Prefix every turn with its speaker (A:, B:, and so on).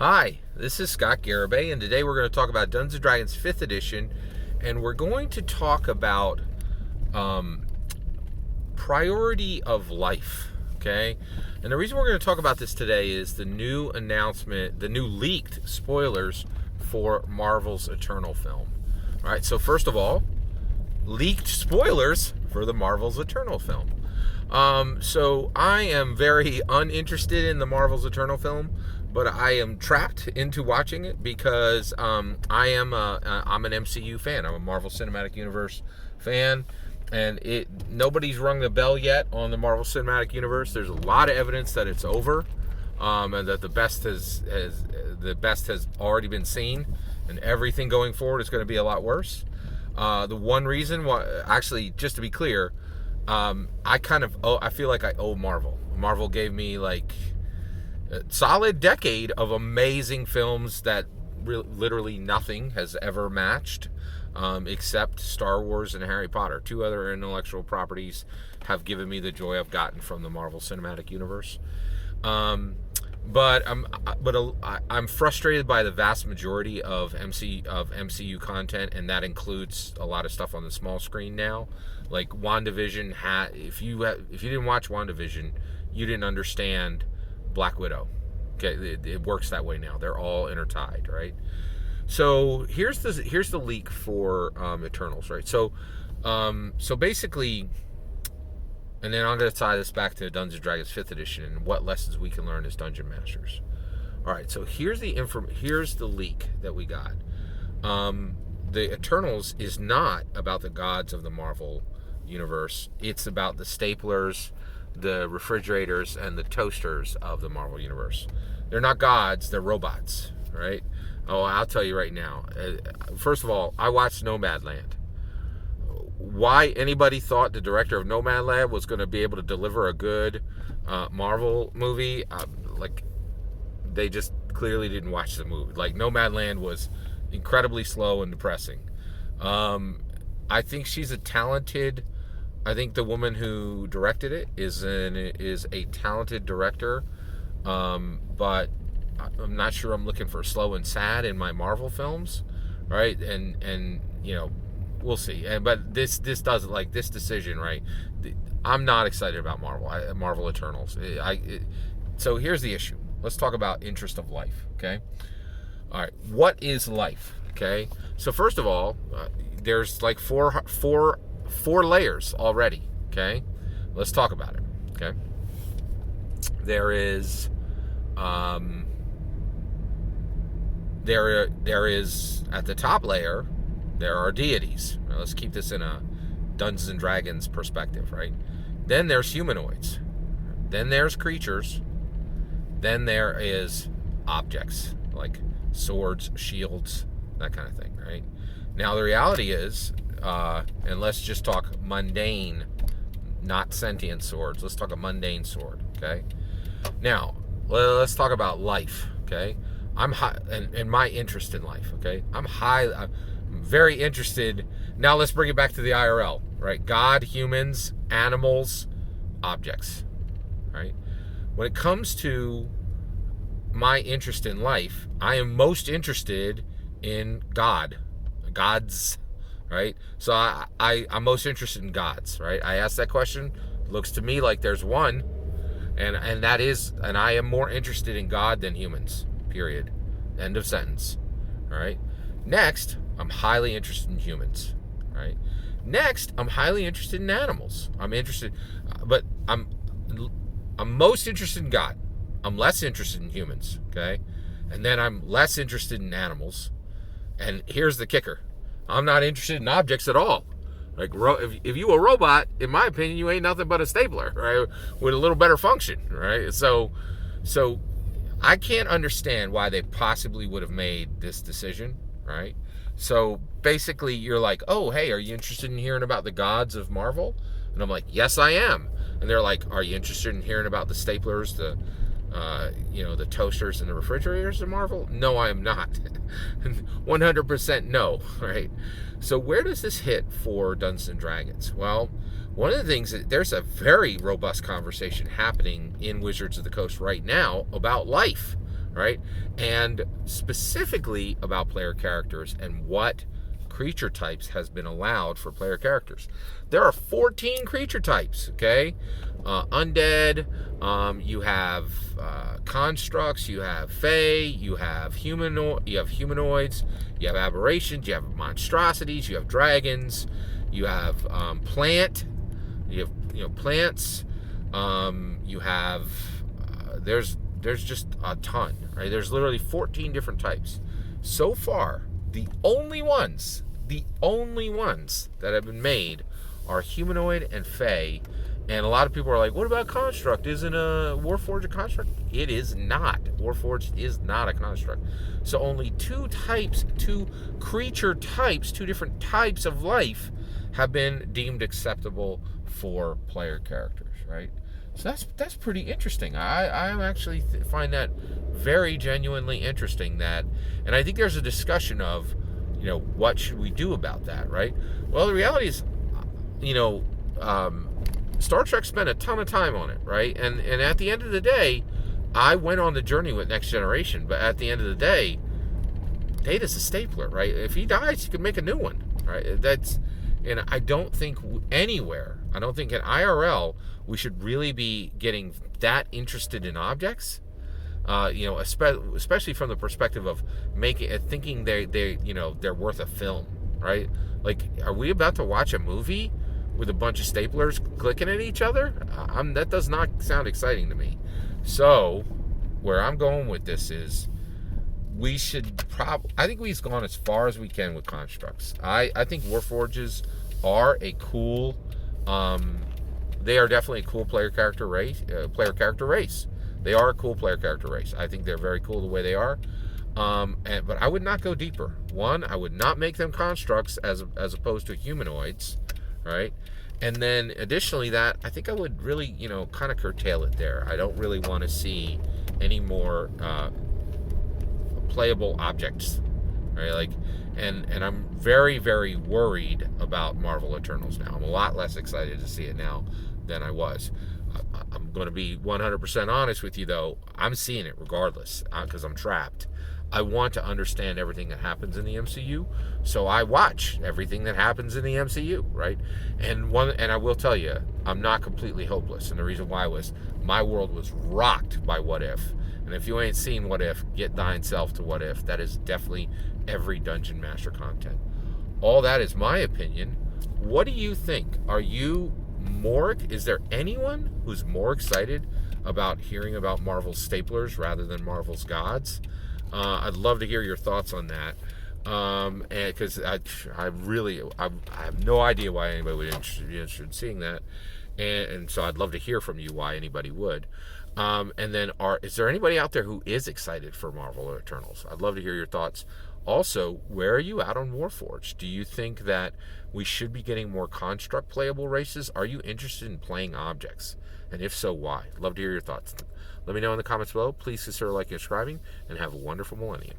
A: Hi, this is Scott Garibay, and today we're going to talk about Dungeons & Dragons 5th edition, and we're going to talk about priority of life, okay? And the reason we're going to talk about this today is the new announcement, the new leaked spoilers for Marvel's Eternal film. All right, so first of all, leaked spoilers for the Marvel's Eternal film. So I am very uninterested in the Marvel's Eternal film, but I am trapped into watching it because I'm an MCU fan. I'm a Marvel Cinematic Universe fan, and nobody's rung the bell yet on the Marvel Cinematic Universe. There's a lot of evidence that it's over, and that the best has already been seen, and everything going forward is going to be a lot worse. The one reason why, actually, just to be clear, I feel like I owe Marvel. Marvel gave me like a solid decade of amazing films that literally nothing has ever matched, except Star Wars and Harry Potter. Two other intellectual properties have given me the joy I've gotten from the Marvel Cinematic Universe. But I'm frustrated by the vast majority of MCU content, and that includes a lot of stuff on the small screen now. Like WandaVision, if you didn't watch WandaVision, you didn't understand Black Widow. Okay, it works that way now. They're all intertied, right? So here's the leak for Eternals, right? So basically. And then I'm going to tie this back to Dungeons & Dragons 5th edition and what lessons we can learn as Dungeon Masters. All right, so here's the leak that we got. The Eternals is not about the gods of the Marvel Universe. It's about the staplers, the refrigerators, and the toasters of the Marvel Universe. They're not gods, they're robots, right? Oh, I'll tell you right now. First of all, I watched Nomadland. Why anybody thought the director of Nomadland was going to be able to deliver a good Marvel movie, they just clearly didn't watch the movie. Like, Nomadland was incredibly slow and depressing. I think she's a talented. I think the woman who directed it is a talented director, but I'm not sure I'm looking for slow and sad in my Marvel films, right? And you know. We'll see. But this doesn't, like, this decision, right? I'm not excited about Marvel Eternals. So here's the issue. Let's talk about interest of life, okay? All right. What is life, okay? So first of all, there's like four layers already, okay? Let's talk about it, okay? There is at the top layer, there are deities. Now, let's keep this in a Dungeons and Dragons perspective, right? Then there's humanoids. Then there's creatures. Then there is objects like swords, shields, that kind of thing, right? Now, the reality is, and let's just talk mundane, not sentient swords. Let's talk a mundane sword, okay? Now, let's talk about life, okay? I'm high, and my interest in life, okay? I'm very interested. Now let's bring it back to the IRL, right? God, humans, animals, objects, right? When it comes to my interest in life, I am most interested in gods, right? So I'm most interested in gods, right? I asked that question. Looks to me like there's one, and I am more interested in God than humans, period. End of sentence, all right? Next, I'm highly interested in humans, right? Next, I'm highly interested in animals. But I'm most interested in God. I'm less interested in humans, okay? And then I'm less interested in animals. And here's the kicker. I'm not interested in objects at all. Like, if you a robot, in my opinion, you ain't nothing but a stapler, right? With a little better function, right? So I can't understand why they possibly would have made this decision, right? So basically you're like, oh, hey, are you interested in hearing about the gods of Marvel? And I'm like, yes, I am. And they're like, are you interested in hearing about the staplers, the toasters and the refrigerators of Marvel? No, I am not. 100% no, right? So where does this hit for Dungeons & Dragons? Well, one of the things, there's a very robust conversation happening in Wizards of the Coast right now about life, right? And specifically about player characters and what creature types has been allowed for player characters. There are 14 creature types, okay? Undead, you have constructs, you have fae, you have humanoids, you have aberrations, you have monstrosities, you have dragons, you have plants, you have there's just a ton, right? There's literally 14 different types. So far, the only ones that have been made are humanoid and fae. And a lot of people are like, what about construct? Isn't a Warforged a construct? It is not. Warforged is not a construct. So only two creature types, two different types of life have been deemed acceptable for player characters, right? So that's pretty interesting. I actually find that very genuinely interesting. And I think there's a discussion of, what should we do about that, right? Well, the reality is, Star Trek spent a ton of time on it, right? And at the end of the day, I went on the journey with Next Generation, but at the end of the day, Data's a stapler, right? If he dies, you can make a new one, right? And I don't think anywhere, I don't think in IRL, we should really be getting that interested in objects, especially from the perspective of thinking they're worth a film, right? Like, are we about to watch a movie with a bunch of staplers clicking at each other? That does not sound exciting to me. So, where I'm going with this is, I think we've gone as far as we can with constructs. I think Warforges are a cool, they are definitely a cool player character race. They are a cool player character race. I think they're very cool the way they are. But I would not go deeper. One, I would not make them constructs as opposed to humanoids, right? And then additionally that, I think I would really, kind of curtail it there. I don't really want to see any more playable objects, right? And I'm very, very worried about Marvel Eternals now. I'm a lot less excited to see it now than I was. I'm going to be 100% honest with you, though. I'm seeing it regardless because I'm trapped. I want to understand everything that happens in the MCU, so I watch everything that happens in the MCU, right? And I will tell you, I'm not completely hopeless. And the reason why was my world was rocked by What If. And if you ain't seen What If, get thine self to What If. That is definitely every Dungeon Master content. All that is my opinion. What do you think? Is there anyone who's more excited about hearing about Marvel's staplers rather than Marvel's gods? I'd love to hear your thoughts on that. And because I have no idea why anybody would be interested in seeing that. And so I'd love to hear from you why anybody would. And then is there anybody out there who is excited for Marvel or Eternals? I'd love to hear your thoughts. Also, where are you at on Warforged? Do you think that we should be getting more construct playable races? Are you interested in playing objects? And if so, why? Love to hear your thoughts. Let me know in the comments below. Please consider liking and subscribing, and have a wonderful millennium.